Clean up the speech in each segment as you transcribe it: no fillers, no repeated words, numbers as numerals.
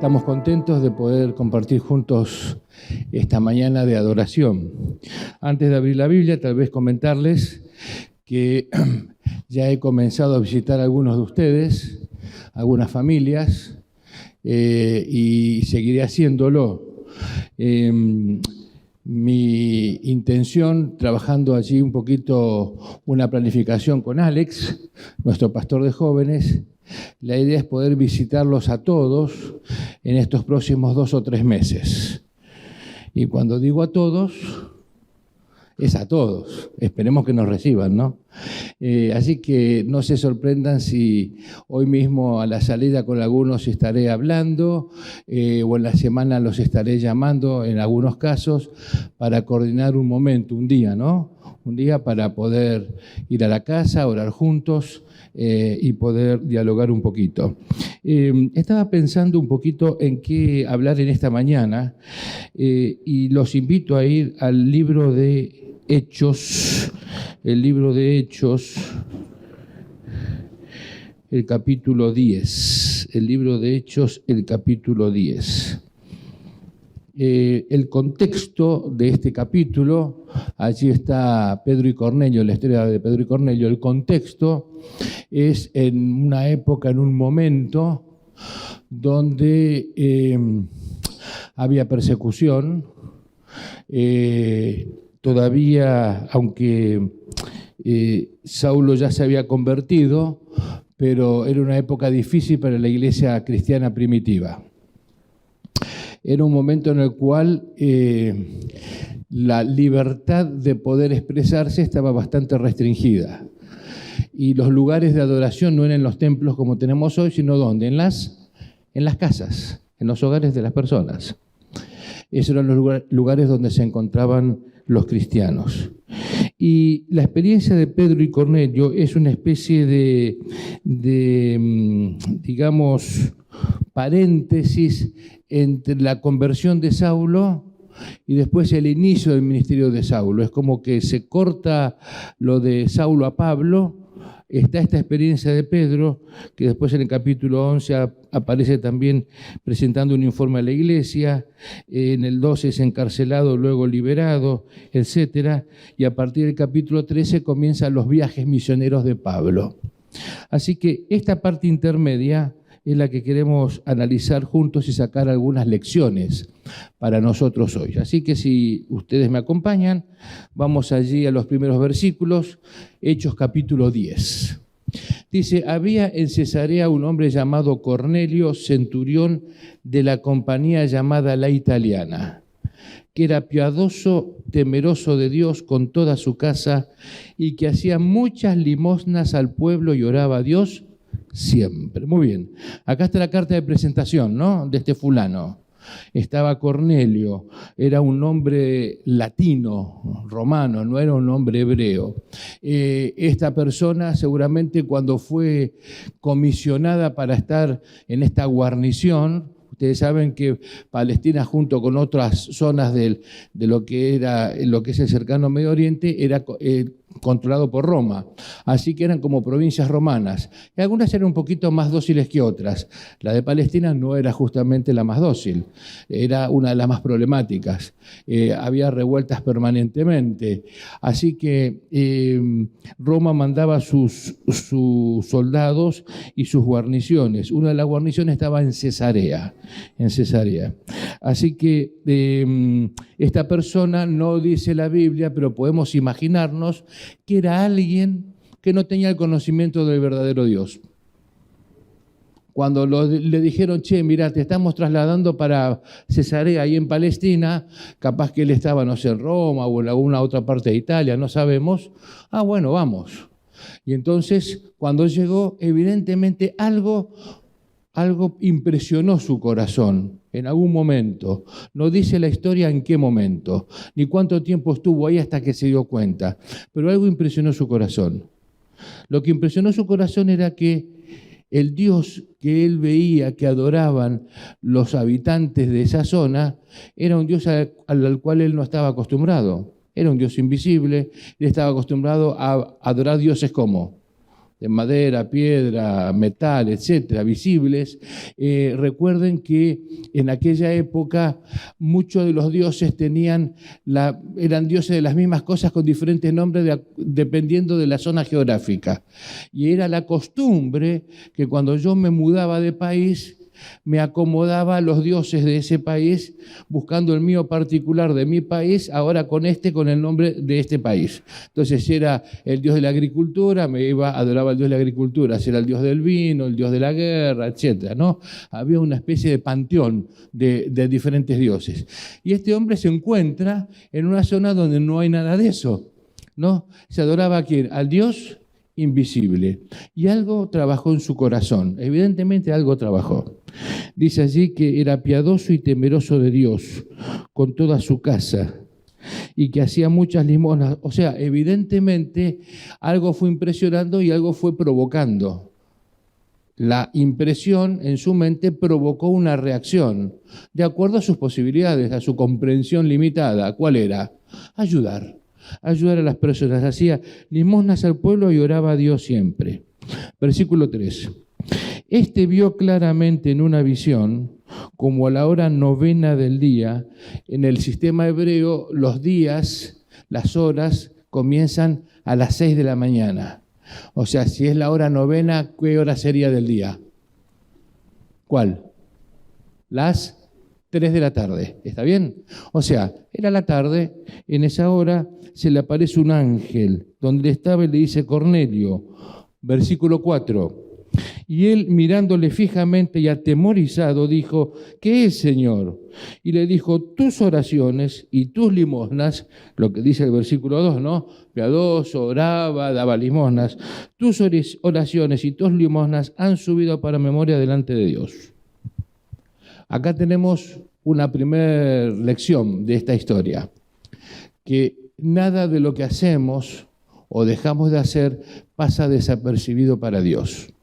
Estamos contentos de poder compartir juntos esta mañana de adoración. Antes de abrir la Biblia, tal vez comentarles que ya he comenzado a visitar a algunos de ustedes, algunas familias, y seguiré haciéndolo. Mi intención, trabajando allí un poquito una planificación con Alex, nuestro pastor de jóvenes, la idea es poder visitarlos a todos en estos próximos 2 o 3 meses. Y cuando digo a todos, es a todos. Esperemos que nos reciban, ¿no? Así que no se sorprendan si hoy mismo a la salida con algunos estaré hablando o en la semana los estaré llamando en algunos casos para coordinar un momento, un día, ¿no? Un día para poder ir a la casa, orar juntos y poder dialogar un poquito. Estaba pensando un poquito en qué hablar en esta mañana y los invito a ir al libro de Hechos, el libro de Hechos, el capítulo 10, el libro de Hechos, el capítulo 10. El contexto de este capítulo, allí está Pedro y Cornelio, la historia de Pedro y Cornelio. El contexto es en una época, en un momento donde había persecución, todavía, aunque Saulo ya se había convertido, pero era una época difícil para la iglesia cristiana primitiva. Era un momento en el cual la libertad de poder expresarse estaba bastante restringida. Y los lugares de adoración no eran los templos como tenemos hoy, sino ¿dónde? En las casas, en los hogares de las personas. Esos eran los lugares donde se encontraban los cristianos. Y la experiencia de Pedro y Cornelio es una especie de digamos, paréntesis entre la conversión de Saulo y después el inicio del ministerio de Saulo. Es como que se corta lo de Saulo a Pablo. Está esta experiencia de Pedro, que después en el capítulo 11 aparece también presentando un informe a la iglesia, en el 12 es encarcelado, luego liberado, etc. Y a partir del capítulo 13 comienzan los viajes misioneros de Pablo. Así que esta parte intermedia es la que queremos analizar juntos y sacar algunas lecciones para nosotros hoy. Así que si ustedes me acompañan, vamos allí a los primeros versículos, Hechos capítulo 10. Dice, había en Cesarea un hombre llamado Cornelio, centurión de la compañía llamada La Italiana, que era piadoso, temeroso de Dios con toda su casa y que hacía muchas limosnas al pueblo y oraba a Dios siempre. Muy bien. Acá está la carta de presentación, ¿no? De este fulano. Estaba Cornelio, era un nombre latino, romano, no era un nombre hebreo. Esta persona seguramente cuando fue comisionada para estar en esta guarnición, ustedes saben que Palestina junto con otras zonas de lo que es el cercano Medio Oriente era controlado por Roma, así que eran como provincias romanas, y algunas eran un poquito más dóciles que otras. La de Palestina no era justamente la más dócil, era una de las más problemáticas, había revueltas permanentemente, así que Roma mandaba sus soldados y sus guarniciones. Una de las guarniciones estaba en Cesarea. Así que esta persona no dice la Biblia, pero podemos imaginarnos que era alguien que no tenía el conocimiento del verdadero Dios. Cuando le dijeron, che, mira, te estamos trasladando para Cesarea, ahí en Palestina, capaz que él estaba, no sé, en Roma o en alguna otra parte de Italia, no sabemos. Ah, bueno, vamos. Y entonces, cuando llegó, evidentemente algo impresionó su corazón en algún momento. No dice la historia en qué momento, ni cuánto tiempo estuvo ahí hasta que se dio cuenta, pero algo impresionó su corazón. Lo que impresionó su corazón era que el Dios que él veía, que adoraban los habitantes de esa zona, era un Dios al cual él no estaba acostumbrado. Era un Dios invisible, él estaba acostumbrado a adorar dioses como de madera, piedra, metal, etcétera, visibles, recuerden que en aquella época muchos de los dioses eran dioses de las mismas cosas con diferentes nombres dependiendo de la zona geográfica. Y era la costumbre que cuando yo me mudaba de país, me acomodaba a los dioses de ese país, buscando el mío particular de mi país, ahora con el nombre de este país. Entonces, si era el dios de la agricultura, adoraba al dios de la agricultura; si era el dios del vino, el dios de la guerra, etcétera, ¿no? Había una especie de panteón de diferentes dioses. Y este hombre se encuentra en una zona donde no hay nada de eso, ¿no? Se adoraba ¿a quién? Al Dios invisible. Y algo trabajó en su corazón, evidentemente algo trabajó. Dice allí que era piadoso y temeroso de Dios con toda su casa y que hacía muchas limosnas. O sea, evidentemente algo fue impresionando y algo fue provocando. La impresión en su mente provocó una reacción de acuerdo a sus posibilidades, a su comprensión limitada. ¿Cuál era? Ayudar a las personas. Hacía limosnas al pueblo y oraba a Dios siempre. Versículo 3. Este vio claramente en una visión, como a la hora 9 del día. En el sistema hebreo, los días, las horas, comienzan a las 6 de la mañana. O sea, si es la hora 9, ¿qué hora sería del día? ¿Cuál? Las 3 de la tarde. ¿Está bien? O sea, era la tarde, en esa hora se le aparece un ángel, donde estaba y le dice: Cornelio. Versículo 4. Y él, mirándole fijamente y atemorizado, dijo: ¿qué es, Señor? Y le dijo: tus oraciones y tus limosnas, lo que dice el versículo 2, ¿no? Piadoso, oraba, daba limosnas. Tus oraciones y tus limosnas han subido para memoria delante de Dios. Acá tenemos una primera lección de esta historia, que nada de lo que hacemos o dejamos de hacer pasa desapercibido para Dios.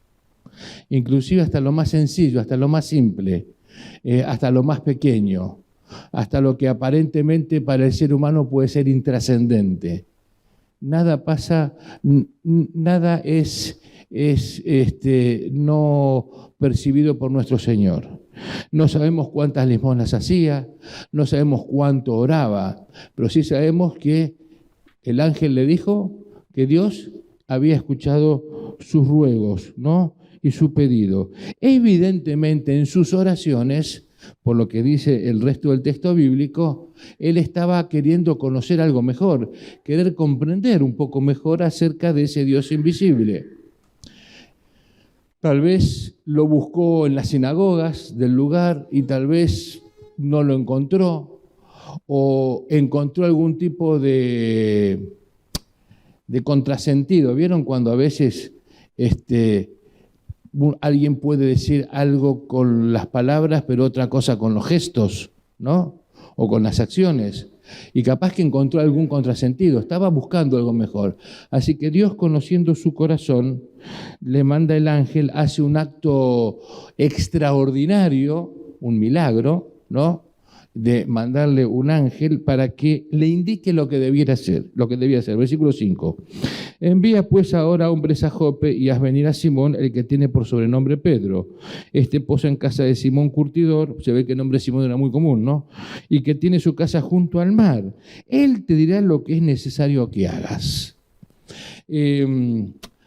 Inclusive hasta lo más sencillo, hasta lo más simple, hasta lo más pequeño, hasta lo que aparentemente para el ser humano puede ser intrascendente. Nada pasa, nada es no percibido por nuestro Señor. No sabemos cuántas limosnas hacía, no sabemos cuánto oraba, pero sí sabemos que el ángel le dijo que Dios había escuchado sus ruegos, ¿no? Y su pedido. Evidentemente en sus oraciones, por lo que dice el resto del texto bíblico, él estaba queriendo conocer algo mejor, querer comprender un poco mejor acerca de ese Dios invisible. Tal vez lo buscó en las sinagogas del lugar y tal vez no lo encontró, o encontró algún tipo de contrasentido. ¿Vieron cuando a veces alguien puede decir algo con las palabras, pero otra cosa con los gestos, ¿no? O con las acciones. Y capaz que encontró algún contrasentido, estaba buscando algo mejor. Así que Dios, conociendo su corazón, le manda el ángel, hace un acto extraordinario, un milagro, ¿no? De mandarle un ángel para que le indique lo que debía hacer. Versículo 5. Envía pues ahora hombres a Jope y haz venir a Simón, el que tiene por sobrenombre Pedro. Posa en casa de Simón Curtidor, se ve que el nombre de Simón era muy común, ¿no? Y que tiene su casa junto al mar. Él te dirá lo que es necesario que hagas.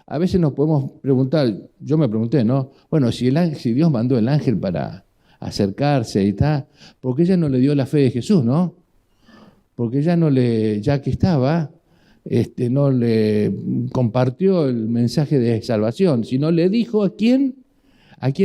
A veces nos podemos preguntar, yo me pregunté, ¿no? Bueno, si Dios mandó el ángel para acercarse y tal, ¿por qué ella no le dio la fe de Jesús, no? Porque ella ya que estaba, no le compartió el mensaje de salvación, sino le dijo a quién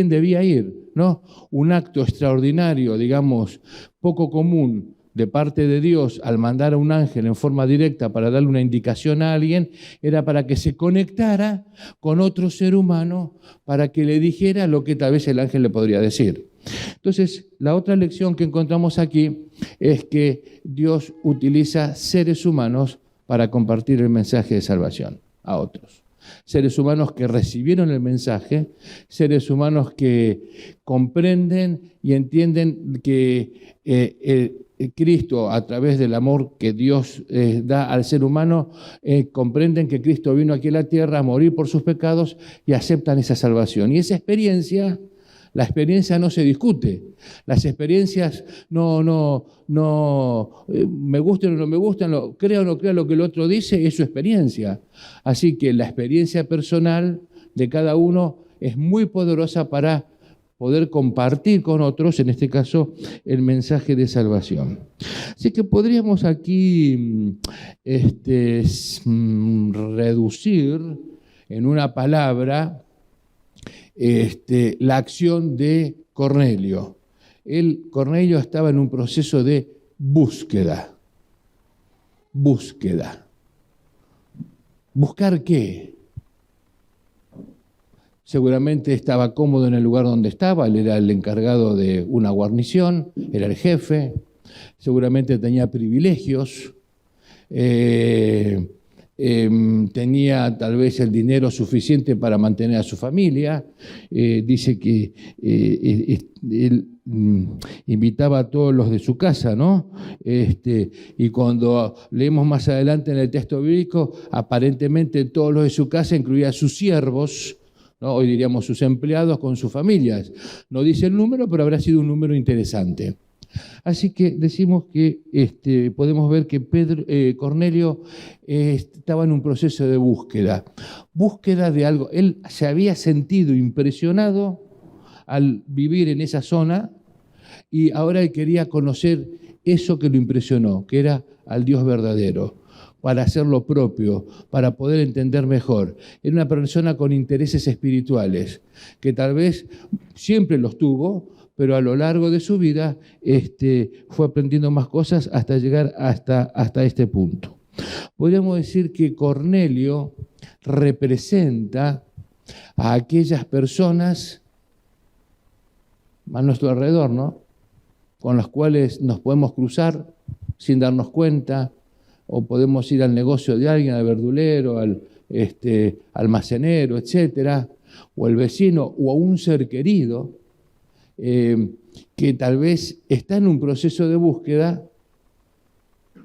debía ir, ¿no? Un acto extraordinario, digamos, poco común de parte de Dios al mandar a un ángel en forma directa para darle una indicación a alguien, era para que se conectara con otro ser humano, para que le dijera lo que tal vez el ángel le podría decir. Entonces, la otra lección que encontramos aquí es que Dios utiliza seres humanos para compartir el mensaje de salvación a otros. Seres humanos que recibieron el mensaje, seres humanos que comprenden y entienden que Cristo, a través del amor que Dios da al ser humano, comprenden que Cristo vino aquí a la tierra a morir por sus pecados y aceptan esa salvación. Y esa experiencia, la experiencia no se discute. Las experiencias no me gustan o no me gustan, crea o no crea lo que el otro dice, es su experiencia. Así que la experiencia personal de cada uno es muy poderosa para poder compartir con otros, en este caso, el mensaje de salvación. Así que podríamos aquí reducir en una palabra la acción de Cornelio. Cornelio estaba en un proceso de búsqueda. Búsqueda. ¿Buscar qué? Seguramente estaba cómodo en el lugar donde estaba, él era el encargado de una guarnición, era el jefe, seguramente tenía privilegios, tenía tal vez el dinero suficiente para mantener a su familia. Dice que él invitaba a todos los de su casa, ¿no? Y cuando leemos más adelante en el texto bíblico, aparentemente todos los de su casa, incluía a sus siervos, ¿no? Hoy diríamos sus empleados con sus familias. No dice el número, pero habrá sido un número interesante. Así que decimos que podemos ver que Cornelio estaba en un proceso de búsqueda de algo. Él se había sentido impresionado al vivir en esa zona y ahora él quería conocer eso que lo impresionó, que era al Dios verdadero, para hacer lo propio, para poder entender mejor. Era una persona con intereses espirituales, que tal vez siempre los tuvo, pero a lo largo de su vida fue aprendiendo más cosas hasta llegar hasta este punto. Podríamos decir que Cornelio representa a aquellas personas a nuestro alrededor, ¿no? Con las cuales nos podemos cruzar sin darnos cuenta, o podemos ir al negocio de alguien, al verdulero, al almacenero, etcétera, o el vecino, o a un ser querido, que tal vez está en un proceso de búsqueda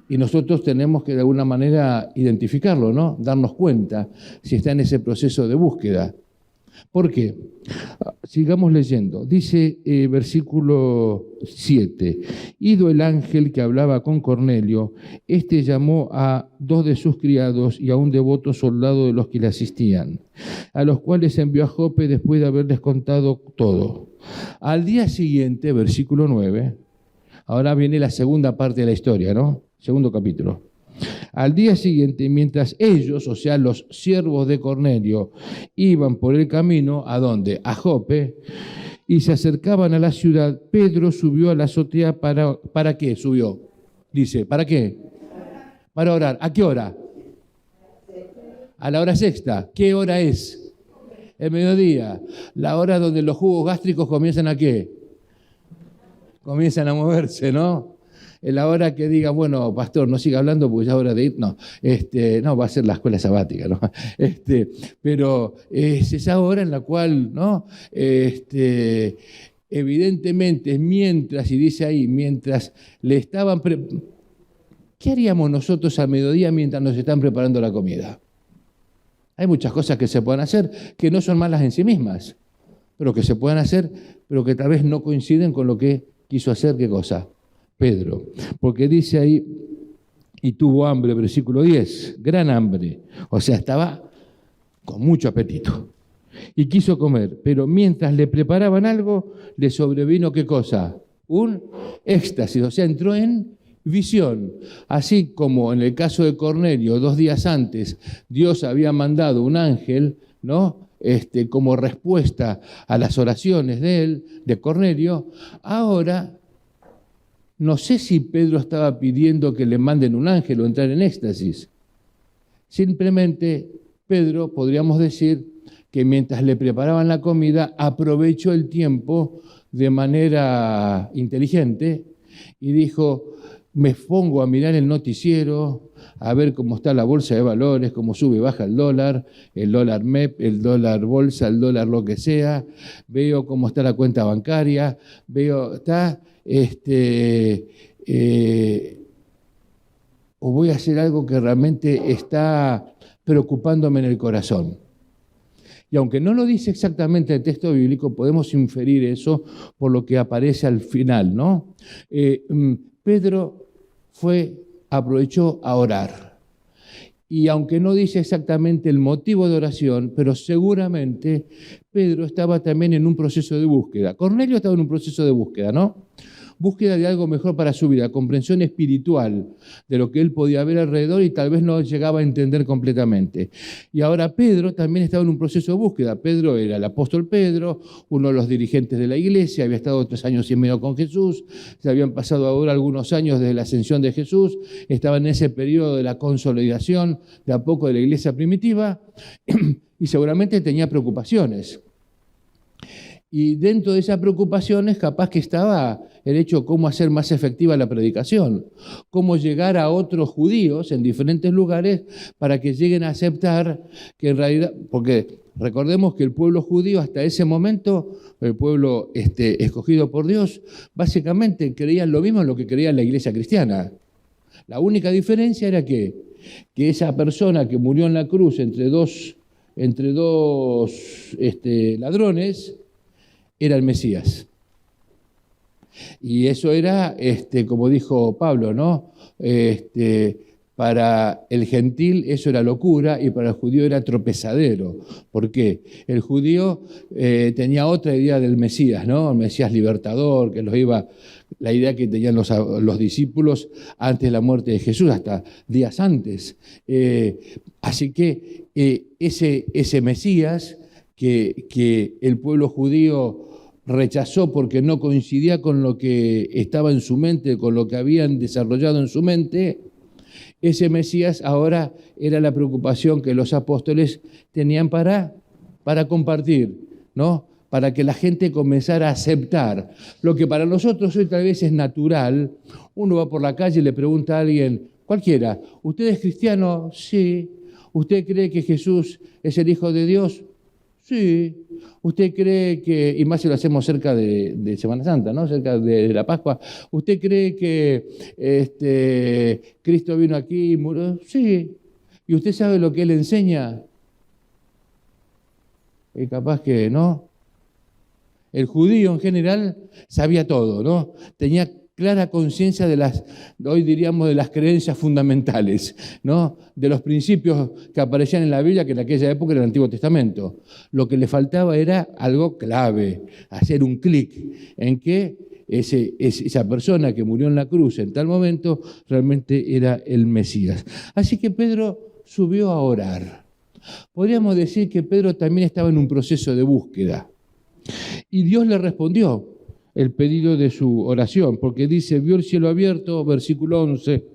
y nosotros tenemos que de alguna manera identificarlo, ¿no? Darnos cuenta si está en ese proceso de búsqueda. ¿Por qué? Sigamos leyendo. Dice versículo 7. Ido el ángel que hablaba con Cornelio, llamó a 2 de sus criados y a un devoto soldado de los que le asistían, a los cuales envió a Jope después de haberles contado todo. Al día siguiente, versículo 9, ahora viene la segunda parte de la historia, ¿no? Segundo capítulo. Al día siguiente, mientras ellos, o sea, los siervos de Cornelio, iban por el camino, ¿a dónde? A Jope, y se acercaban a la ciudad, Pedro subió a la azotea ¿para qué subió? Dice, ¿para qué? Para orar. ¿A qué hora? A la hora sexta. ¿Qué hora es? El mediodía. La hora donde los jugos gástricos comienzan ¿a qué? Comienzan a moverse, ¿no? En la hora que diga, bueno, pastor, no siga hablando porque ya es hora de ir. No, no, va a ser la escuela sabática, ¿no? Pero es esa hora en la cual, ¿no? Evidentemente, mientras, y dice ahí, mientras le estaban... ¿Qué haríamos nosotros a mediodía mientras nos están preparando la comida? Hay muchas cosas que se pueden hacer que no son malas en sí mismas, pero que se pueden hacer, pero que tal vez no coinciden con lo que quiso hacer, ¿qué cosa? Pedro, porque dice ahí, y tuvo hambre, versículo 10, gran hambre, o sea, estaba con mucho apetito, y quiso comer, pero mientras le preparaban algo, le sobrevino, ¿qué cosa? Un éxtasis, o sea, entró en visión, así como en el caso de Cornelio, 2 días antes, Dios había mandado un ángel, ¿no? Como respuesta a las oraciones de él, de Cornelio, ahora... No sé si Pedro estaba pidiendo que le manden un ángel o entrar en éxtasis. Simplemente Pedro, podríamos decir, que mientras le preparaban la comida, aprovechó el tiempo de manera inteligente y dijo, me pongo a mirar el noticiero, a ver cómo está la bolsa de valores, cómo sube y baja el dólar MEP, el dólar bolsa, el dólar lo que sea, veo cómo está la cuenta bancaria, veo, está... o voy a hacer algo que realmente está preocupándome en el corazón. Y aunque no lo dice exactamente el texto bíblico, podemos inferir eso por lo que aparece al final, ¿no? Pedro aprovechó a orar. Y aunque no dice exactamente el motivo de oración, pero seguramente Pedro estaba también en un proceso de búsqueda. Cornelio estaba en un proceso de búsqueda, ¿no? Búsqueda de algo mejor para su vida, comprensión espiritual de lo que él podía ver alrededor y tal vez no llegaba a entender completamente. Y ahora Pedro también estaba en un proceso de búsqueda. Pedro era el apóstol Pedro, uno de los dirigentes de la iglesia, había estado 3 años y medio con Jesús, se habían pasado ahora algunos años desde la ascensión de Jesús, estaba en ese periodo de la consolidación de a poco de la iglesia primitiva y seguramente tenía preocupaciones. Y dentro de esas preocupaciones capaz que estaba el hecho de cómo hacer más efectiva la predicación, cómo llegar a otros judíos en diferentes lugares para que lleguen a aceptar que en realidad, porque recordemos que el pueblo judío hasta ese momento, el pueblo escogido por Dios, básicamente creían lo mismo en lo que creía la iglesia cristiana. La única diferencia era que esa persona que murió en la cruz entre dos ladrones, era el Mesías. Y eso era, como dijo Pablo, ¿no? Para el gentil eso era locura y para el judío era tropezadero. ¿Por qué? El judío tenía otra idea del Mesías, ¿no? El Mesías libertador, que la idea que tenían los discípulos antes de la muerte de Jesús, hasta días antes. Así que ese Mesías que el pueblo judío rechazó porque no coincidía con lo que estaba en su mente, con lo que habían desarrollado en su mente, ese Mesías ahora era la preocupación que los apóstoles tenían para compartir, ¿no? Para que la gente comenzara a aceptar lo que para nosotros hoy tal vez es natural. Uno va por la calle y le pregunta a alguien, cualquiera, ¿usted es cristiano? Sí. ¿Usted cree que Jesús es el Hijo de Dios? Sí. ¿Usted cree que, y más si lo hacemos cerca de Semana Santa, ¿no? Cerca de la Pascua, ¿usted cree que Cristo vino aquí y murió? Sí. ¿Y usted sabe lo que Él enseña? Y capaz que no. El judío en general sabía todo, ¿no? Tenía clara conciencia hoy diríamos, de las creencias fundamentales, ¿no? De los principios que aparecían en la Biblia, que en aquella época era el Antiguo Testamento. Lo que le faltaba era algo clave, hacer un clic en que esa persona que murió en la cruz en tal momento realmente era el Mesías. Así que Pedro subió a orar. Podríamos decir que Pedro también estaba en un proceso de búsqueda. Y Dios le respondió el pedido de su oración, porque dice, vio el cielo abierto, versículo 11,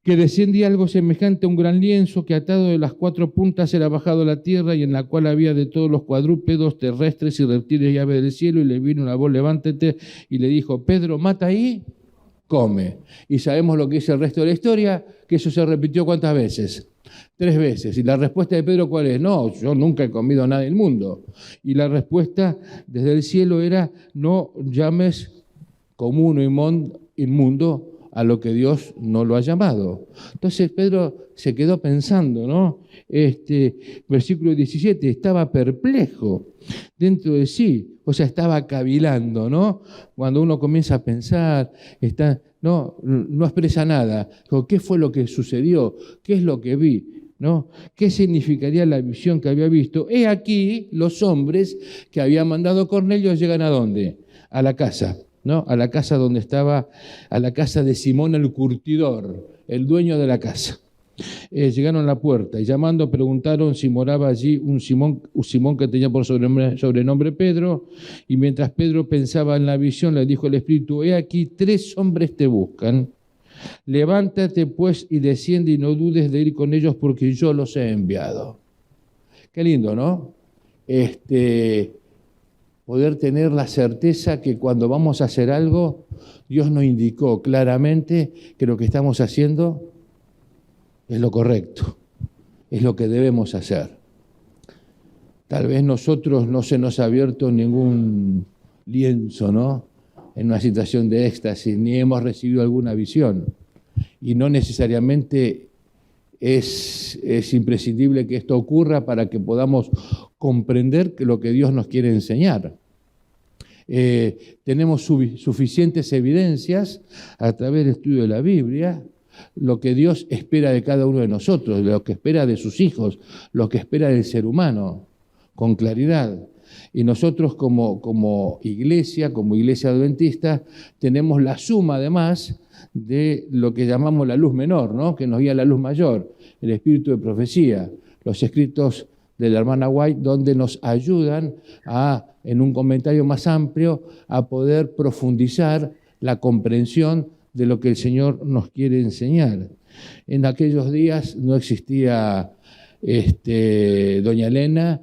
que descendía algo semejante a un gran lienzo que atado de las 4 puntas era bajado a la tierra y en la cual había de todos los cuadrúpedos, terrestres y reptiles y aves del cielo, y le vino una voz, levántate, y le dijo, Pedro, mata ahí, come. Y sabemos lo que dice el resto de la historia, que eso se repitió ¿cuántas veces? 3 veces. ¿Y la respuesta de Pedro cuál es? No, yo nunca he comido nada del mundo. Y la respuesta desde el cielo era, no llames común o inmundo a lo que Dios no lo ha llamado. Entonces Pedro se quedó pensando, ¿no? Versículo 17, estaba perplejo dentro de sí, o sea, estaba cavilando, ¿no? Cuando uno comienza a pensar, no expresa nada. ¿Qué fue lo que sucedió? ¿Qué es lo que vi? ¿No? ¿Qué significaría la visión que había visto? He aquí los hombres que había mandado Cornelio llegan ¿a dónde? A la casa, ¿no? A la casa donde estaba, a la casa de Simón el curtidor, el dueño de la casa. Llegaron a la puerta y llamando preguntaron si moraba allí un Simón que tenía por sobrenombre Pedro, y mientras Pedro pensaba en la visión le dijo el Espíritu, he aquí 3 hombres te buscan, levántate pues y desciende y no dudes de ir con ellos porque yo los he enviado. Qué lindo, ¿no? Poder tener la certeza que cuando vamos a hacer algo, Dios nos indicó claramente que lo que estamos haciendo es lo correcto, es lo que debemos hacer. Tal vez nosotros no se nos ha abierto ningún lienzo, ¿no? en una situación de éxtasis, ni hemos recibido alguna visión. Y no necesariamente es imprescindible que esto ocurra para que podamos comprender lo que Dios nos quiere enseñar. Tenemos suficientes evidencias a través del estudio de la Biblia, lo que Dios espera de cada uno de nosotros, lo que espera de sus hijos, lo que espera del ser humano, con claridad. Y nosotros como iglesia adventista, tenemos la suma además de lo que llamamos la luz menor, ¿no? Que nos guía la luz mayor, el espíritu de profecía, los escritos de la hermana White, donde nos ayudan en un comentario más amplio, a poder profundizar la comprensión de lo que el Señor nos quiere enseñar. En aquellos días no existía doña Elena,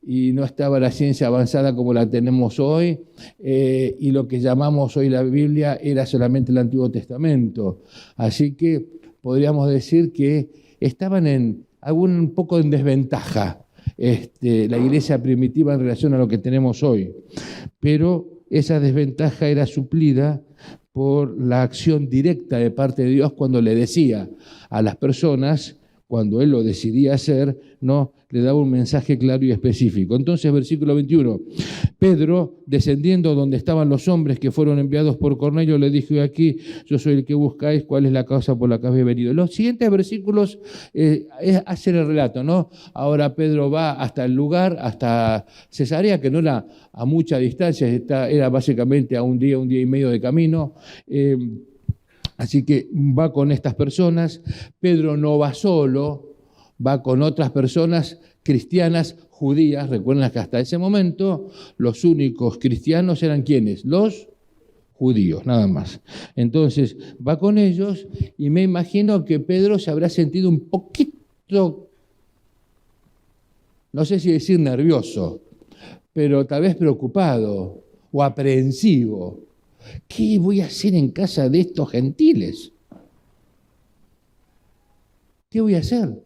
y no estaba la ciencia avanzada como la tenemos hoy, y lo que llamamos hoy la Biblia era solamente el Antiguo Testamento. Así que podríamos decir que estaban un poco en desventaja la iglesia primitiva en relación a lo que tenemos hoy. Pero esa desventaja era suplida por la acción directa de parte de Dios cuando le decía a las personas, cuando Él lo decidía hacer, ¿no?, le daba un mensaje claro y específico. Entonces, versículo 21, Pedro, descendiendo donde estaban los hombres que fueron enviados por Cornelio, le dijo: aquí yo soy el que buscáis, ¿cuál es la causa por la que habéis venido? Los siguientes versículos hacen el relato, ¿no? Ahora Pedro va hasta el lugar, hasta Cesarea, que no era a mucha distancia, era básicamente a un día y medio de camino. Así que va con estas personas. Pedro no va solo, va con otras personas cristianas judías. Recuerden que hasta ese momento los únicos cristianos eran ¿quiénes? Los judíos, nada más. Entonces va con ellos y me imagino que Pedro se habrá sentido un poquito, no sé si decir nervioso, pero tal vez preocupado o aprehensivo. ¿Qué voy a hacer en casa de estos gentiles? ¿Qué voy a hacer?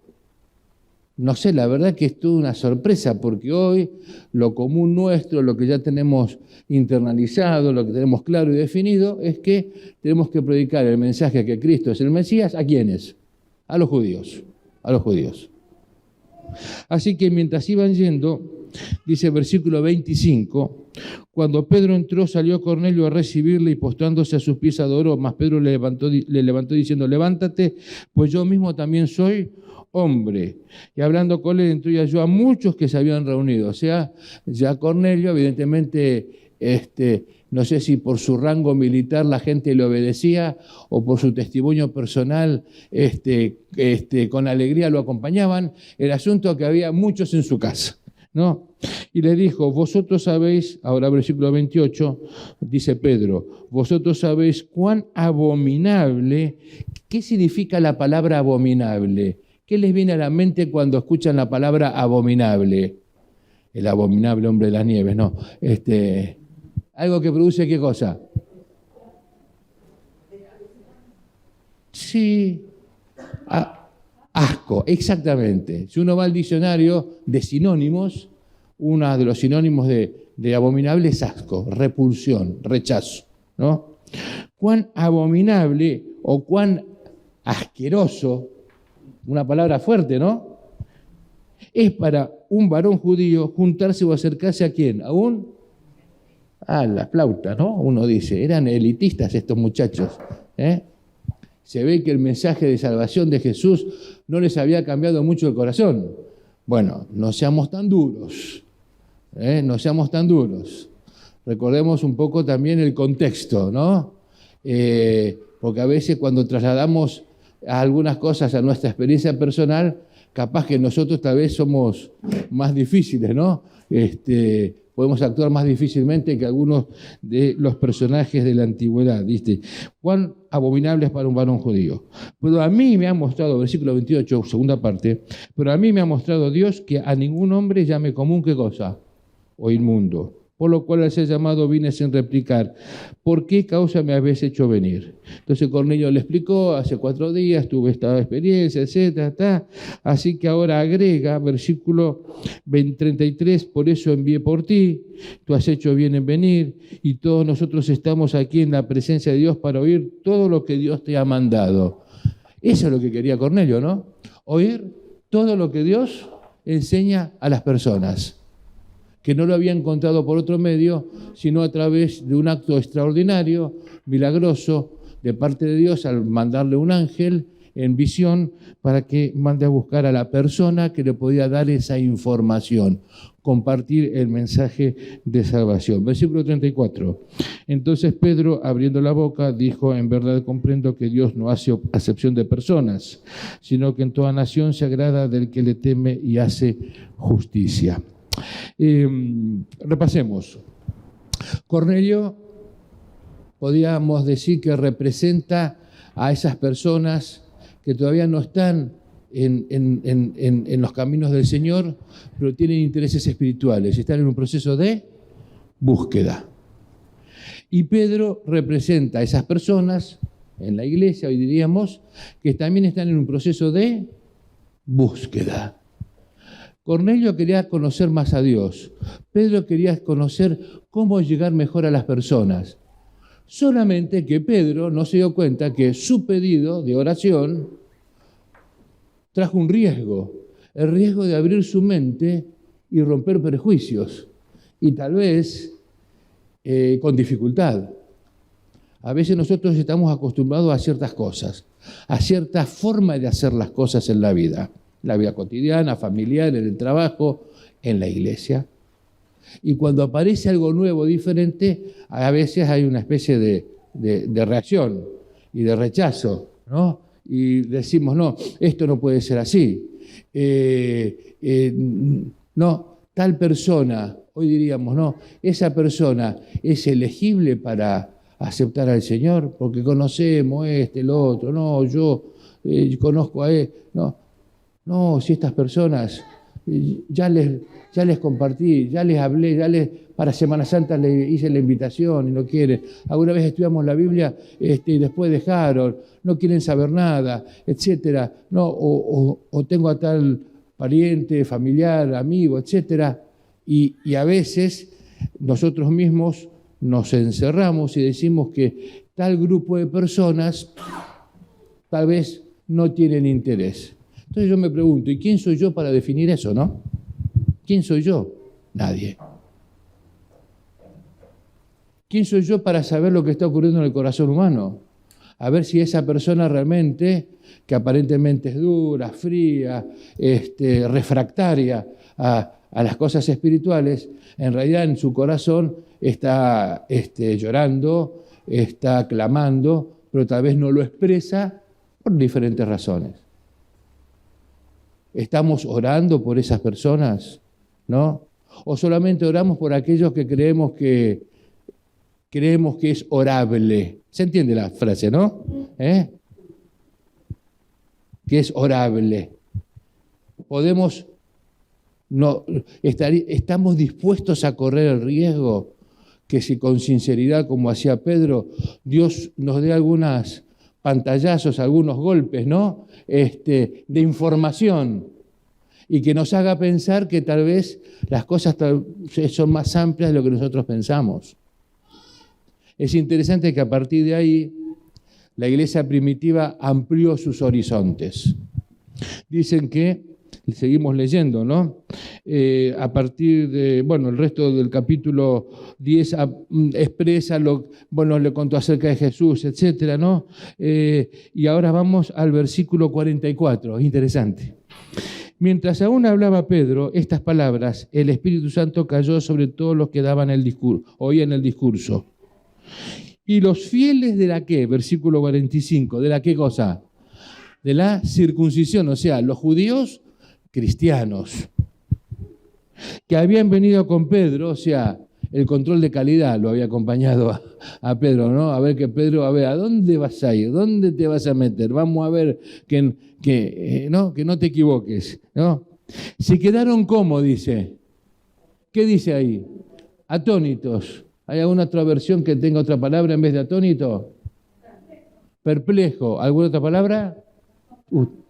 No sé, la verdad que es toda una sorpresa, porque hoy lo común nuestro, lo que ya tenemos internalizado, lo que tenemos claro y definido, es que tenemos que predicar el mensaje que Cristo es el Mesías. ¿A quiénes? A los judíos. A los judíos. Así que mientras iban yendo, dice versículo 25, cuando Pedro entró, salió Cornelio a recibirle y postrándose a sus pies adoró, mas Pedro le levantó diciendo: levántate, pues yo mismo también soy hombre. Y hablando con él, entró y halló a muchos que se habían reunido. O sea, ya Cornelio, evidentemente, no sé si por su rango militar la gente le obedecía o por su testimonio personal, con alegría lo acompañaban. El asunto es que había muchos en su casa, ¿no? Y le dijo: vosotros sabéis, ahora versículo 28, dice Pedro, vosotros sabéis cuán abominable. ¿Qué significa la palabra abominable? ¿Qué les viene a la mente cuando escuchan la palabra abominable? El abominable hombre de las nieves, no. Algo que produce ¿qué cosa? Sí, asco, exactamente. Si uno va al diccionario de sinónimos, uno de los sinónimos de abominable es asco, repulsión, rechazo, ¿no? Cuán abominable o cuán asqueroso, una palabra fuerte, ¿no?, es para un varón judío juntarse o acercarse ¿a quién? A la flauta, ¿no? Uno dice, eran elitistas estos muchachos, Se ve que el mensaje de salvación de Jesús no les había cambiado mucho el corazón. Bueno, no seamos tan duros, no seamos tan duros. Recordemos un poco también el contexto, ¿no? Porque a veces cuando trasladamos algunas cosas a nuestra experiencia personal, capaz que nosotros tal vez somos más difíciles, ¿no? Podemos actuar más difícilmente que algunos de los personajes de la antigüedad, ¿viste? Cuán abominable es para un varón judío. Pero a mí me ha mostrado, versículo 28, segunda parte, pero a mí me ha mostrado Dios que a ningún hombre llame común, ¿qué cosa? O inmundo. por lo cual al ser llamado vine sin replicar. ¿Por qué causa me habéis hecho venir? Entonces Cornelio le explicó, hace 4 días tuve esta experiencia, etcétera, así que ahora agrega, versículo 33, por eso envié por ti, tú has hecho bien en venir, y todos nosotros estamos aquí en la presencia de Dios para oír todo lo que Dios te ha mandado. Eso es lo que quería Cornelio, ¿no? Oír todo lo que Dios enseña a las personas, que no lo había encontrado por otro medio, sino a través de un acto extraordinario, milagroso, de parte de Dios al mandarle un ángel en visión para que mande a buscar a la persona que le podía dar esa información, compartir el mensaje de salvación. Versículo 34. Entonces Pedro, abriendo la boca, dijo, en verdad comprendo que Dios no hace acepción de personas, sino que en toda nación se agrada del que le teme y hace justicia. Repasemos. Cornelio, podríamos decir que representa a esas personas que todavía no están en los caminos del Señor, pero tienen intereses espirituales, están en un proceso de búsqueda. Y Pedro representa a esas personas en la iglesia, hoy diríamos, que también están en un proceso de búsqueda. Cornelio quería conocer más a Dios. Pedro quería conocer cómo llegar mejor a las personas. Solamente que Pedro no se dio cuenta que su pedido de oración trajo un riesgo, el riesgo de abrir su mente y romper prejuicios, y tal vez con dificultad. A veces nosotros estamos acostumbrados a ciertas cosas, a cierta forma de hacer las cosas en la vida cotidiana, familiar, en el trabajo, en la iglesia. Y cuando aparece algo nuevo, diferente, a veces hay una especie de reacción y de rechazo, ¿no? Y decimos, no, esto no puede ser así. No, tal persona, hoy diríamos, no, esa persona es elegible para aceptar al Señor, porque conocemos el otro, no, yo conozco a él, no, si estas personas ya les compartí, ya les hablé, para Semana Santa les hice la invitación y no quieren. Alguna vez estudiamos la Biblia y después dejaron, no quieren saber nada, etcétera. No, o tengo a tal pariente, familiar, amigo, etcétera. Y a veces nosotros mismos nos encerramos y decimos que tal grupo de personas tal vez no tienen interés. Entonces yo me pregunto, ¿y quién soy yo para definir eso, no? ¿Quién soy yo? Nadie. ¿Quién soy yo para saber lo que está ocurriendo en el corazón humano? A ver si esa persona realmente, que aparentemente es dura, fría, refractaria a las cosas espirituales, en realidad en su corazón está llorando, está clamando, pero tal vez no lo expresa por diferentes razones. ¿Estamos orando por esas personas? ¿No? ¿O solamente oramos por aquellos que creemos que es orable? ¿Se entiende la frase, no? Que es orable. ¿Estamos dispuestos a correr el riesgo que si con sinceridad, como hacía Pedro, Dios nos dé algunos pantallazos, algunos golpes, ¿no? De información, y que nos haga pensar que tal vez las cosas son más amplias de lo que nosotros pensamos? Es interesante que a partir de ahí la iglesia primitiva amplió sus horizontes. Dicen que, seguimos leyendo, ¿no? A partir de, el resto del capítulo 10 expresa le contó acerca de Jesús, etcétera, ¿no? Y ahora vamos al versículo 44, es interesante. Mientras aún hablaba Pedro estas palabras, el Espíritu Santo cayó sobre todos los que oían el discurso. Y los fieles de la ¿qué? Versículo 45, ¿de la qué cosa? De la circuncisión, o sea, los judíos cristianos, que habían venido con Pedro, o sea, el control de calidad lo había acompañado a Pedro, ¿no? A ver que Pedro, ¿a dónde vas a ir? ¿Dónde te vas a meter? Vamos a ver que no te equivoques, ¿no? Se quedaron como, dice. ¿Qué dice ahí? Atónitos. ¿Hay alguna otra versión que tenga otra palabra en vez de atónito? Perplejo. ¿Alguna otra palabra?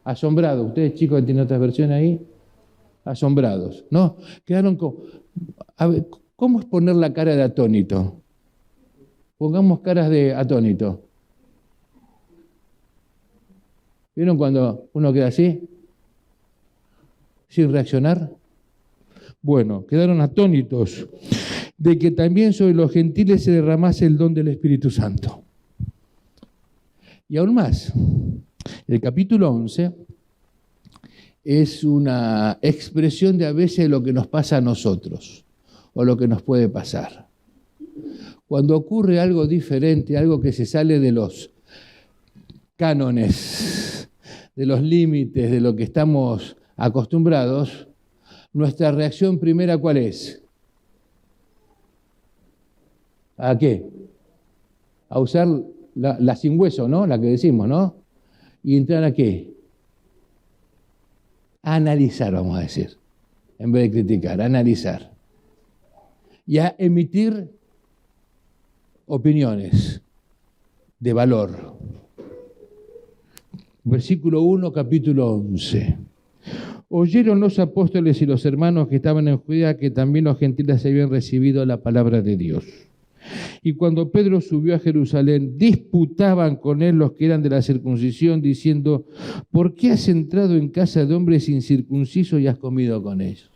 Asombrado. Ustedes, chicos, que tienen otras versiones ahí. Asombrados, ¿no? Quedaron con... A ver, ¿cómo es poner la cara de atónito? Pongamos caras de atónito. ¿Vieron cuando uno queda así? Sin reaccionar. Bueno, quedaron atónitos de que también sobre los gentiles se derramase el don del Espíritu Santo. Y aún más, el capítulo 11 es una expresión de a veces lo que nos pasa a nosotros o lo que nos puede pasar. Cuando ocurre algo diferente, algo que se sale de los cánones, de los límites, de lo que estamos acostumbrados, nuestra reacción primera, ¿cuál es? ¿A qué? A usar la sin hueso, ¿no? La que decimos, ¿no? ¿Y entrar a qué? A analizar, vamos a decir, en vez de criticar, a analizar. Y a emitir opiniones de valor. Versículo 1, capítulo 11. Oyeron los apóstoles y los hermanos que estaban en Judea que también los gentiles habían recibido la palabra de Dios. Y cuando Pedro subió a Jerusalén, disputaban con él los que eran de la circuncisión, diciendo: ¿por qué has entrado en casa de hombres incircuncisos y has comido con ellos?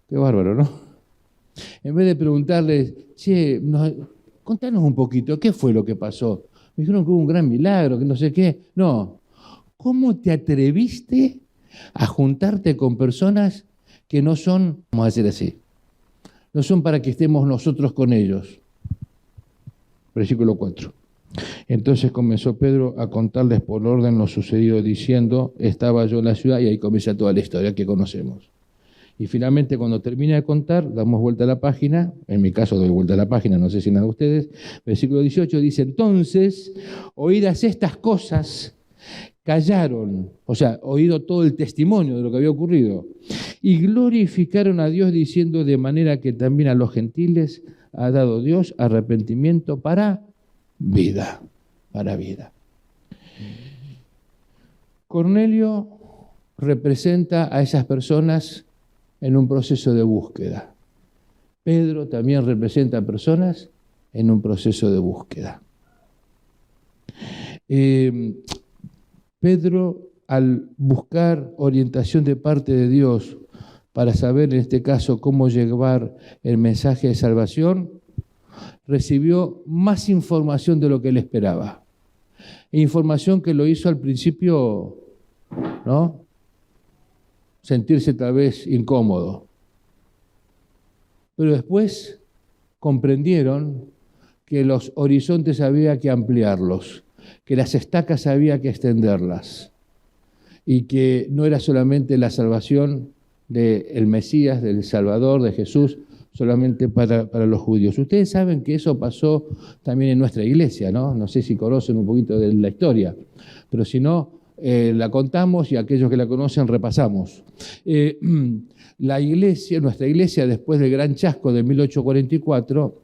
Qué bárbaro, ¿no? En vez de preguntarles: che, contanos un poquito, ¿qué fue lo que pasó? Me dijeron que hubo un gran milagro, que no sé qué. No, ¿cómo te atreviste a juntarte con personas que no son, vamos a decir así, no son para que estemos nosotros con ellos? Versículo 4. Entonces comenzó Pedro a contarles por orden lo sucedido, diciendo: estaba yo en la ciudad, y ahí comienza toda la historia que conocemos. Y finalmente, cuando termina de contar, damos vuelta a la página, en mi caso doy vuelta a la página, no sé si nada de ustedes, versículo 18 dice: entonces, oídas estas cosas, callaron, o sea, oído todo el testimonio de lo que había ocurrido, y glorificaron a Dios diciendo: de manera que también a los gentiles ha dado Dios arrepentimiento para vida, para vida. Cornelio representa a esas personas en un proceso de búsqueda. Pedro también representa a personas en un proceso de búsqueda. Pedro, al buscar orientación de parte de Dios para saber, en este caso, cómo llevar el mensaje de salvación, recibió más información de lo que él esperaba. Información que lo hizo al principio, ¿no?, sentirse tal vez incómodo. Pero después comprendieron que los horizontes había que ampliarlos, que las estacas había que extenderlas, y que no era solamente la salvación del Mesías, del Salvador, de Jesús, solamente para los judíos. Ustedes saben que eso pasó también en nuestra iglesia, ¿no? No sé si conocen un poquito de la historia, pero si no, la contamos, y aquellos que la conocen repasamos. La iglesia, nuestra iglesia, después del gran chasco de 1844,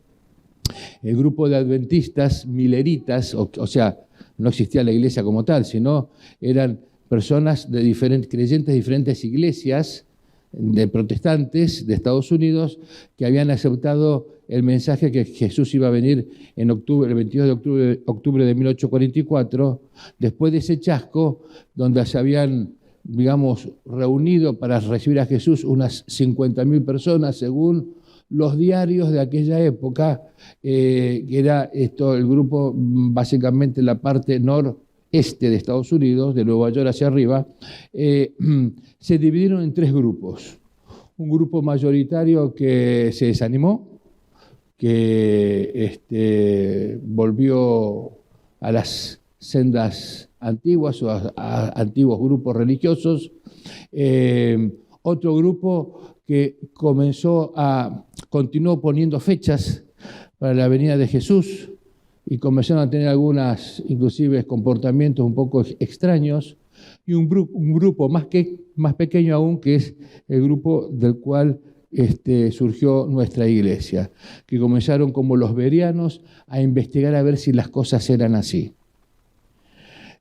el grupo de adventistas mileritas, o sea, no existía la iglesia como tal, sino eran personas de creyentes de diferentes iglesias de protestantes de Estados Unidos que habían aceptado el mensaje que Jesús iba a venir en octubre, el 22 de octubre de 1844, después de ese chasco, donde se habían, digamos, reunido para recibir a Jesús unas 50.000 personas, según los diarios de aquella época, que era esto, el grupo, básicamente la parte noreste de Estados Unidos, de Nueva York hacia arriba, se dividieron en tres grupos. Un grupo mayoritario que se desanimó, que volvió a las sendas antiguas o a antiguos grupos religiosos. Otro grupo que continuó poniendo fechas para la venida de Jesús y comenzaron a tener algunas, inclusive, comportamientos un poco extraños. Y un grupo más pequeño aún, que es el grupo del cual surgió nuestra iglesia, que comenzaron como los bereanos a investigar a ver si las cosas eran así.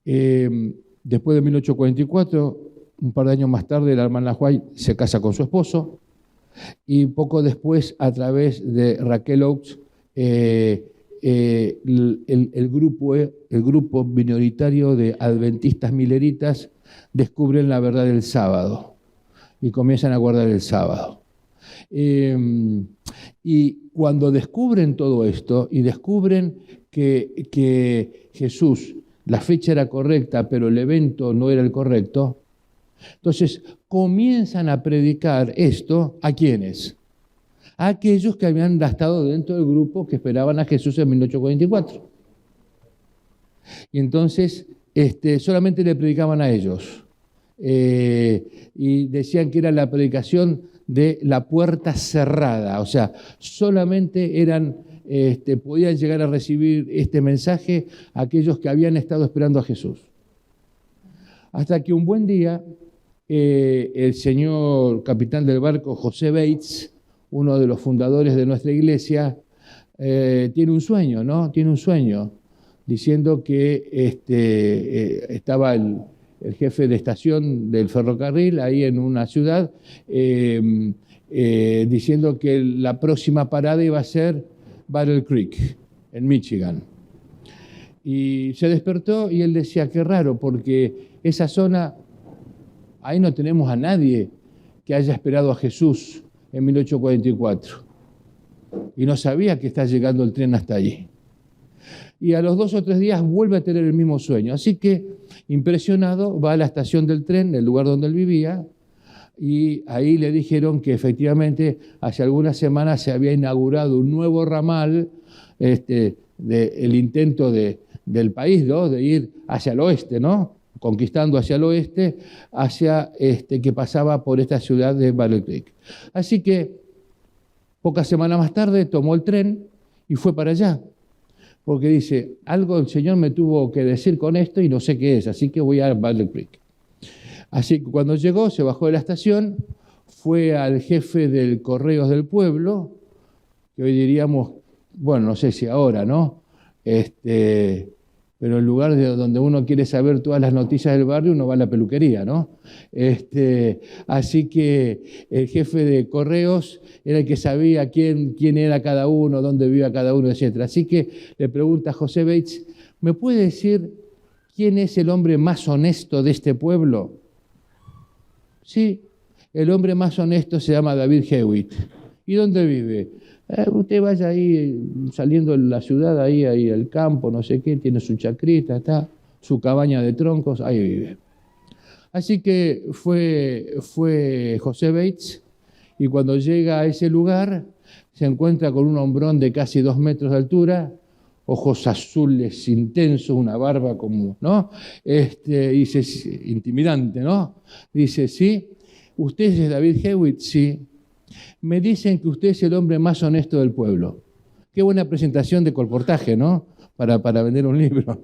Después de 1844, un par de años más tarde, la hermana White se casa con su esposo y poco después, a través de Raquel Oates, el grupo minoritario de adventistas mileritas descubren la verdad del sábado y comienzan a guardar el sábado. Y cuando descubren todo esto y descubren que Jesús, la fecha era correcta, pero el evento no era el correcto, entonces comienzan a predicar esto ¿a quiénes? A aquellos que habían estado dentro del grupo que esperaban a Jesús en 1844. Y entonces solamente le predicaban a ellos. Y decían que era la predicación de la puerta cerrada, o sea, solamente podían llegar a recibir este mensaje aquellos que habían estado esperando a Jesús. Hasta que un buen día, el señor capitán del barco, José Bates, uno de los fundadores de nuestra iglesia, tiene un sueño, ¿no? Tiene un sueño, diciendo que estaba el jefe de estación del ferrocarril ahí en una ciudad, diciendo que la próxima parada iba a ser Battle Creek, en Michigan. Y se despertó y él decía, qué raro, porque esa zona, ahí no tenemos a nadie que haya esperado a Jesús en 1844. Y no sabía que está llegando el tren hasta allí. Y a los 2 o 3 días vuelve a tener el mismo sueño. Así que, impresionado, va a la estación del tren, el lugar donde él vivía, y ahí le dijeron que efectivamente hace algunas semanas se había inaugurado un nuevo ramal, el intento del país, ¿no?, de ir hacia el oeste, ¿no?, conquistando hacia el oeste, hacia que pasaba por esta ciudad de Battle Creek. Así que, pocas semanas más tarde, tomó el tren y fue para allá. Porque dice, algo el Señor me tuvo que decir con esto y no sé qué es, así que voy a Battle Creek. Así que cuando llegó, se bajó de la estación, fue al jefe del Correos del Pueblo, que hoy diríamos, bueno, no sé si ahora, ¿no? Pero en lugar de donde uno quiere saber todas las noticias del barrio, uno va a la peluquería, ¿no? Así que el jefe de Correos era el que sabía quién era cada uno, dónde vivía cada uno, etc. Así que le pregunta a José Bates, ¿me puede decir quién es el hombre más honesto de este pueblo? Sí, el hombre más honesto se llama David Hewitt. ¿Y dónde vive? Usted vaya ahí, saliendo de la ciudad, ahí al campo, no sé qué, tiene su chacrita, está, su cabaña de troncos, ahí vive. Así que fue José Bates, y cuando llega a ese lugar, se encuentra con un hombrón de casi 2 metros de altura, ojos azules intensos, una barba como, ¿no? Dice, intimidante, ¿no? Dice, sí, ¿usted es David Hewitt? Sí. Me dicen que usted es el hombre más honesto del pueblo. Qué buena presentación de colportaje, ¿no? Para vender un libro.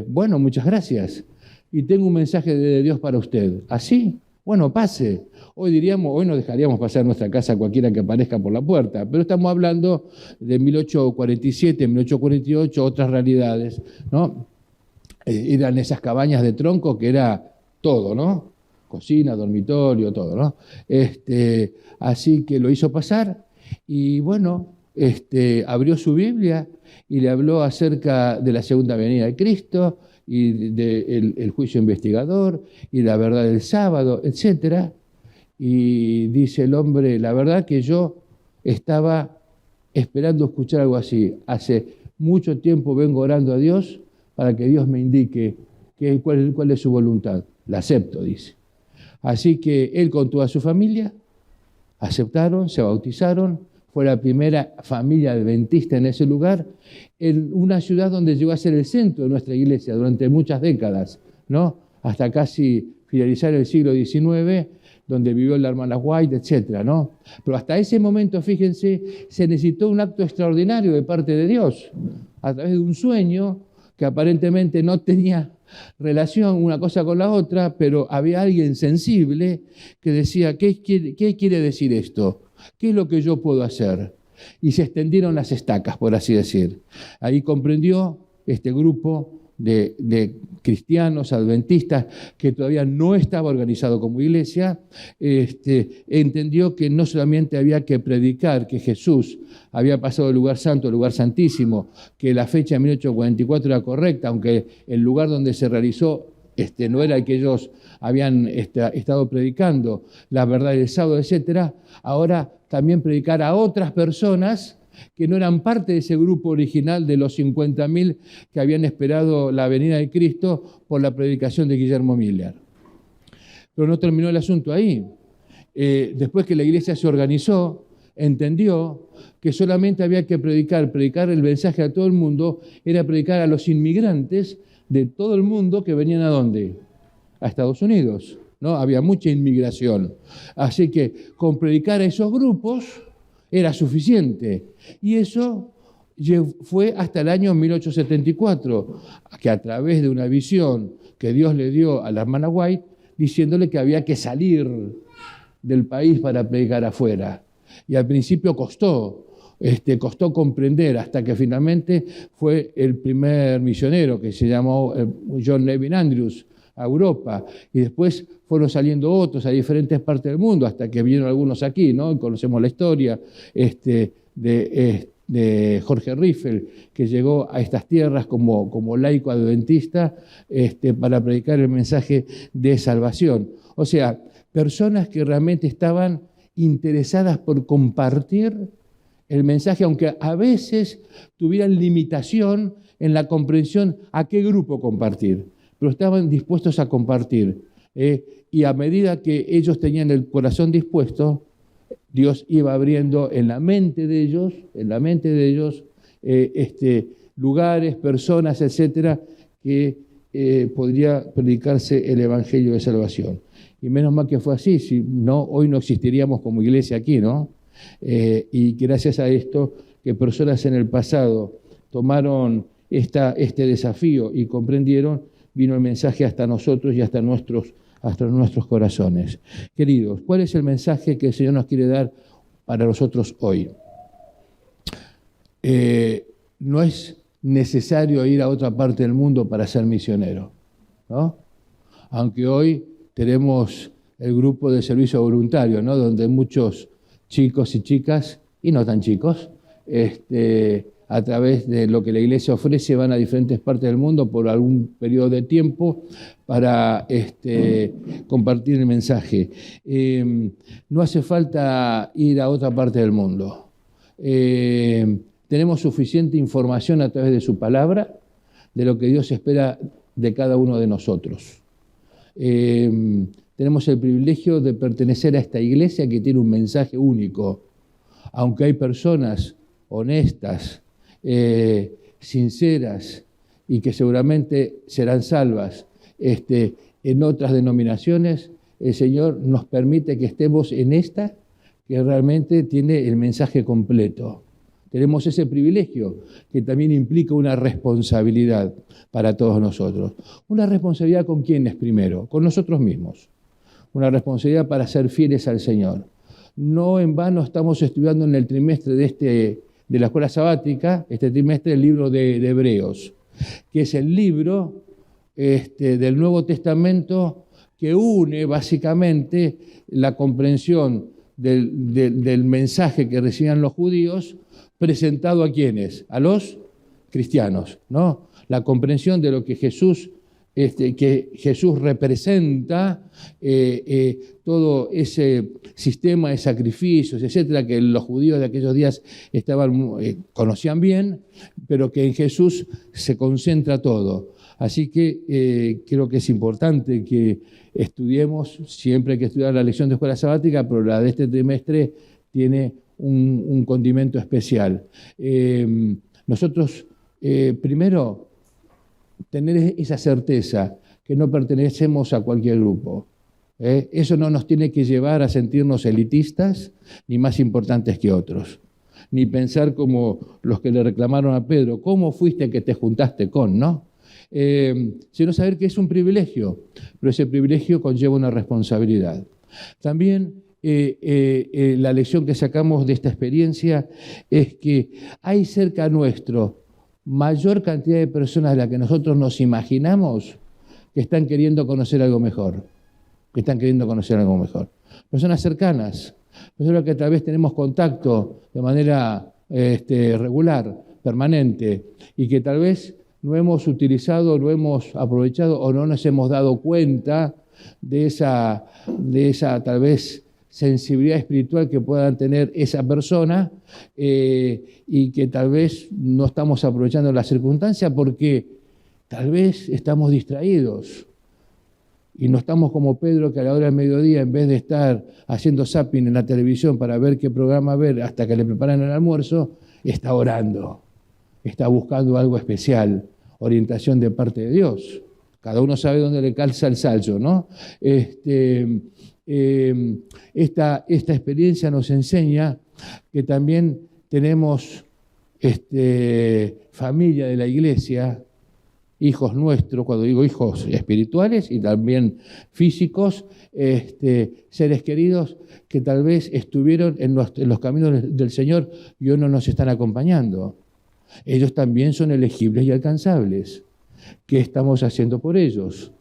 Bueno, muchas gracias. Y tengo un mensaje de Dios para usted. ¿Así? Bueno, pase. Hoy no dejaríamos pasar nuestra casa a cualquiera que aparezca por la puerta, pero estamos hablando de 1847, 1848, otras realidades, ¿no? Eran esas cabañas de tronco que era todo, ¿no? Cocina, dormitorio, todo, ¿no? Así que lo hizo pasar y bueno, abrió su Biblia y le habló acerca de la segunda venida de Cristo y del juicio investigador y la verdad del sábado, etc. Y dice el hombre, la verdad que yo estaba esperando escuchar algo así. Hace mucho tiempo vengo orando a Dios para que Dios me indique cuál es su voluntad. La acepto, dice. Así que él con toda su familia aceptaron, se bautizaron, fue la primera familia adventista en ese lugar, en una ciudad donde llegó a ser el centro de nuestra iglesia durante muchas décadas, ¿no? Hasta casi finalizar el siglo XIX, donde vivió la hermana White, etc., ¿no? Pero hasta ese momento, fíjense, se necesitó un acto extraordinario de parte de Dios, a través de un sueño que aparentemente no tenía relación una cosa con la otra, pero había alguien sensible que decía, ¿qué quiere decir esto? ¿Qué es lo que yo puedo hacer? Y se extendieron las estacas, por así decir. Ahí comprendió este grupo de cristianos, adventistas, que todavía no estaba organizado como iglesia, entendió que no solamente había que predicar que Jesús había pasado del lugar santo al lugar santísimo, que la fecha de 1844 era correcta, aunque el lugar donde se realizó no era el que ellos habían estado predicando, la verdad del sábado, etc. Ahora también predicar a otras personas que no eran parte de ese grupo original de los 50.000 que habían esperado la venida de Cristo por la predicación de Guillermo Miller. Pero no terminó el asunto ahí. Después que la iglesia se organizó, entendió que solamente había que predicar el mensaje a todo el mundo, era predicar a los inmigrantes de todo el mundo que venían ¿a dónde? A Estados Unidos, ¿no? Había mucha inmigración. Así que con predicar a esos grupos era suficiente. Y eso fue hasta el año 1874, que a través de una visión que Dios le dio a la hermana White, diciéndole que había que salir del país para predicar afuera. Y al principio costó comprender, hasta que finalmente fue el primer misionero, que se llamó John Neville Andrews, a Europa, y después fueron saliendo otros a diferentes partes del mundo, hasta que vinieron algunos aquí, ¿no? Conocemos la historia de Jorge Riffel, que llegó a estas tierras como laico adventista para predicar el mensaje de salvación. O sea, personas que realmente estaban interesadas por compartir el mensaje, aunque a veces tuvieran limitación en la comprensión a qué grupo compartir, pero estaban dispuestos a compartir. Y a medida que ellos tenían el corazón dispuesto, Dios iba abriendo en la mente de ellos, lugares, personas, etcétera, que podría predicarse el Evangelio de salvación. Y menos mal que fue así, si no, hoy no existiríamos como iglesia aquí, ¿no? Y gracias a esto, que personas en el pasado tomaron este desafío y comprendieron, vino el mensaje hasta nosotros y hasta nuestros corazones. Queridos, ¿cuál es el mensaje que el Señor nos quiere dar para nosotros hoy? No es necesario ir a otra parte del mundo para ser misionero, ¿no? Aunque hoy tenemos el grupo de servicio voluntario, ¿no? Donde muchos chicos y chicas, y no tan chicos, a través de lo que la iglesia ofrece, van a diferentes partes del mundo por algún periodo de tiempo para compartir el mensaje. No hace falta ir a otra parte del mundo. Tenemos suficiente información a través de su palabra, de lo que Dios espera de cada uno de nosotros. Tenemos el privilegio de pertenecer a esta iglesia que tiene un mensaje único. Aunque hay personas honestas, sinceras y que seguramente serán salvas en otras denominaciones, el Señor nos permite que estemos en esta que realmente tiene el mensaje completo. Tenemos ese privilegio que también implica una responsabilidad para todos nosotros. Una responsabilidad ¿con quiénes primero? Con nosotros mismos. Una responsabilidad para ser fieles al Señor. No en vano estamos estudiando en el trimestre de la escuela sabática, este trimestre, el libro de Hebreos, que es el libro del Nuevo Testamento que une básicamente la comprensión del mensaje que recibían los judíos presentado a ¿quiénes? A los cristianos, ¿no? La comprensión de lo que Jesús representa, todo ese sistema de sacrificios, etcétera, que los judíos de aquellos días conocían bien, pero que en Jesús se concentra todo. Así que creo que es importante que estudiemos, siempre hay que estudiar la lección de escuela sabática, pero la de este trimestre tiene un condimento especial. Nosotros, primero, tener esa certeza que no pertenecemos a cualquier grupo. Eso no nos tiene que llevar a sentirnos elitistas ni más importantes que otros, ni pensar como los que le reclamaron a Pedro, ¿cómo fuiste que te juntaste con, no? sino saber que es un privilegio, pero ese privilegio conlleva una responsabilidad. También la lección que sacamos de esta experiencia es que hay cerca nuestro mayor cantidad de personas de las que nosotros nos imaginamos que están queriendo conocer algo mejor, Personas cercanas, personas que tal vez tenemos contacto de manera regular, permanente, y que tal vez no hemos utilizado, no hemos aprovechado o no nos hemos dado cuenta de esa tal vez sensibilidad espiritual que puedan tener esa persona y que tal vez no estamos aprovechando la circunstancia porque tal vez estamos distraídos y no estamos como Pedro, que a la hora del mediodía, en vez de estar haciendo zapping en la televisión para ver qué programa ver hasta que le preparan el almuerzo, está orando, está buscando algo especial, orientación de parte de Dios. Cada uno sabe dónde le calza el sallo, ¿no? Esta experiencia nos enseña que también tenemos familia de la iglesia, hijos nuestros, cuando digo hijos espirituales y también físicos, seres queridos que tal vez estuvieron en los caminos del Señor y hoy no nos están acompañando. Ellos también son elegibles y alcanzables. ¿Qué estamos haciendo por ellos?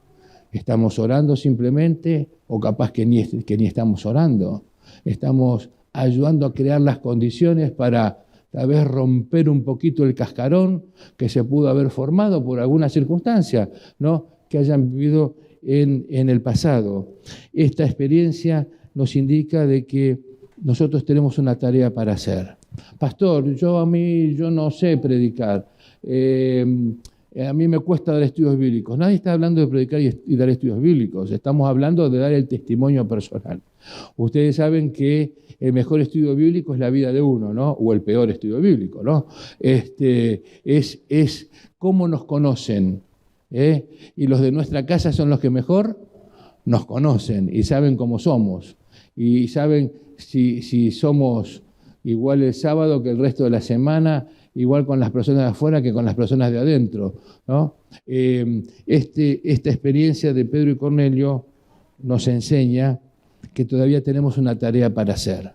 ¿Estamos orando simplemente o capaz que ni estamos orando? Estamos ayudando a crear las condiciones para tal vez romper un poquito el cascarón que se pudo haber formado por alguna circunstancia, ¿no?, que hayan vivido en el pasado. Esta experiencia nos indica de que nosotros tenemos una tarea para hacer. Pastor, yo no sé predicar. A mí me cuesta dar estudios bíblicos. Nadie está hablando de predicar y dar estudios bíblicos. Estamos hablando de dar el testimonio personal. Ustedes saben que el mejor estudio bíblico es la vida de uno, ¿no? O el peor estudio bíblico, ¿no? Es cómo nos conocen. Y los de nuestra casa son los que mejor nos conocen y saben cómo somos. Y saben si somos igual el sábado que el resto de la semana, igual con las personas de afuera que con las personas de adentro, ¿no? Esta experiencia de Pedro y Cornelio nos enseña que todavía tenemos una tarea para hacer,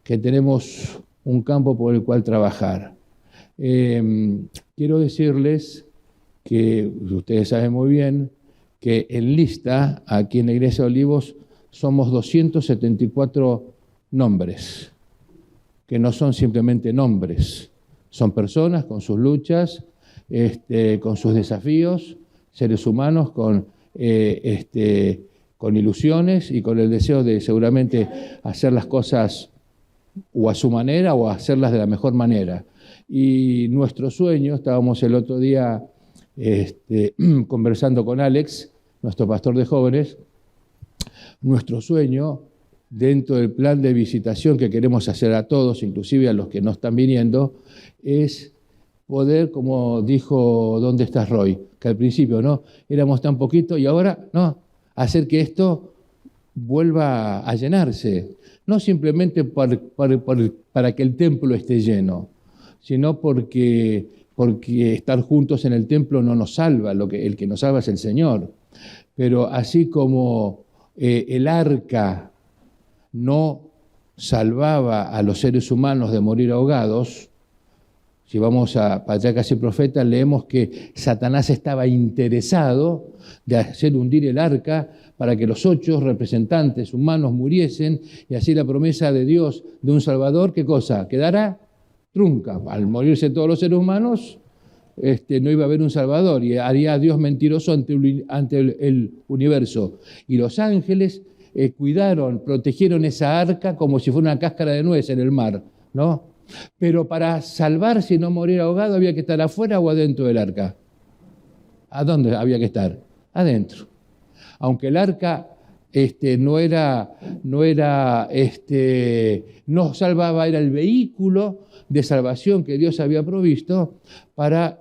que tenemos un campo por el cual trabajar. Quiero decirles que ustedes saben muy bien que en lista, aquí en la Iglesia de Olivos, somos 274 nombres, que no son simplemente nombres. Son personas con sus luchas, con sus desafíos, seres humanos con ilusiones y con el deseo de seguramente hacer las cosas o a su manera o hacerlas de la mejor manera. Y nuestro sueño, estábamos el otro día conversando con Alex, nuestro pastor de jóvenes, nuestro sueño dentro del plan de visitación que queremos hacer a todos, inclusive a los que no están viniendo, es poder, como dijo ¿Dónde estás, Roy?, que al principio no éramos tan poquito y ahora no, hacer que esto vuelva a llenarse, no simplemente para que el templo esté lleno, sino porque estar juntos en el templo no nos salva, el que nos salva es el Señor. Pero así como el arca no salvaba a los seres humanos de morir ahogados, si vamos a Patriarcas y Profetas, leemos que Satanás estaba interesado de hacer hundir el arca para que los 8 representantes humanos muriesen y así la promesa de Dios de un Salvador, ¿qué cosa? Quedara trunca. Al morirse todos los seres humanos, no iba a haber un Salvador y haría a Dios mentiroso ante el universo. Y los ángeles cuidaron, protegieron esa arca como si fuera una cáscara de nuez en el mar, ¿no? Pero para salvarse y no morir ahogado había que estar afuera o adentro del arca. ¿A dónde había que estar? Adentro. Aunque el arca no salvaba, era el vehículo de salvación que Dios había provisto para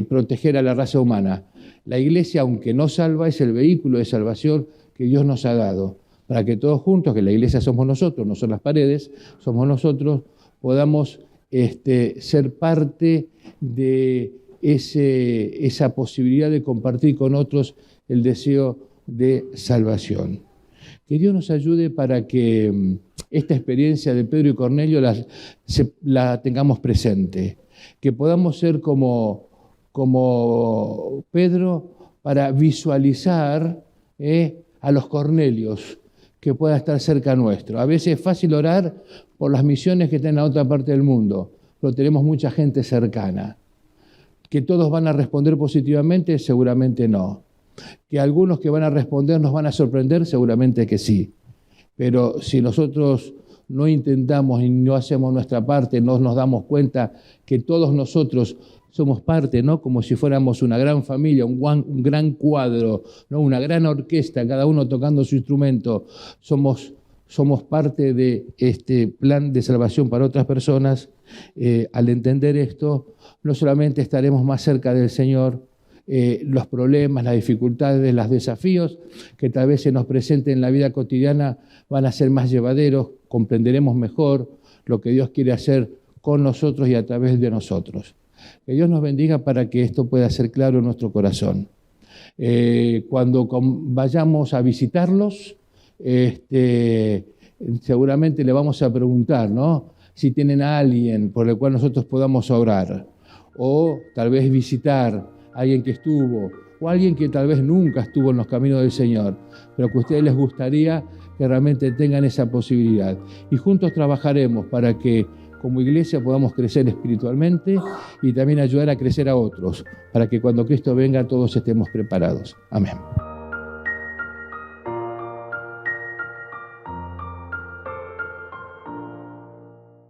proteger a la raza humana. La iglesia, aunque no salva, es el vehículo de salvación que Dios nos ha dado, para que todos juntos, que la iglesia somos nosotros, no son las paredes, somos nosotros, podamos ser parte de esa posibilidad de compartir con otros el deseo de salvación. Que Dios nos ayude para que esta experiencia de Pedro y Cornelio la tengamos presente, que podamos ser como Pedro para visualizar a los Cornelios que puedan estar cerca nuestro. A veces es fácil orar por las misiones que están en la otra parte del mundo, pero tenemos mucha gente cercana. ¿Que todos van a responder positivamente? Seguramente no. ¿Que algunos que van a responder nos van a sorprender? Seguramente que sí. Pero si nosotros no intentamos y no hacemos nuestra parte, no nos damos cuenta que todos nosotros somos parte, ¿no? Como si fuéramos una gran familia, un gran cuadro, ¿no? Una gran orquesta, cada uno tocando su instrumento. Somos parte de este plan de salvación para otras personas. Al entender esto, no solamente estaremos más cerca del Señor, los problemas, las dificultades, los desafíos que tal vez se nos presenten en la vida cotidiana van a ser más llevaderos, comprenderemos mejor lo que Dios quiere hacer con nosotros y a través de nosotros. Que Dios nos bendiga para que esto pueda ser claro en nuestro corazón. Cuando vayamos a visitarlos, seguramente le vamos a preguntar, ¿no?, si tienen a alguien por el cual nosotros podamos orar, o tal vez visitar a alguien que estuvo, o alguien que tal vez nunca estuvo en los caminos del Señor, pero que a ustedes les gustaría que realmente tengan esa posibilidad. Y juntos trabajaremos para que como iglesia podamos crecer espiritualmente y también ayudar a crecer a otros, para que cuando Cristo venga todos estemos preparados. Amén.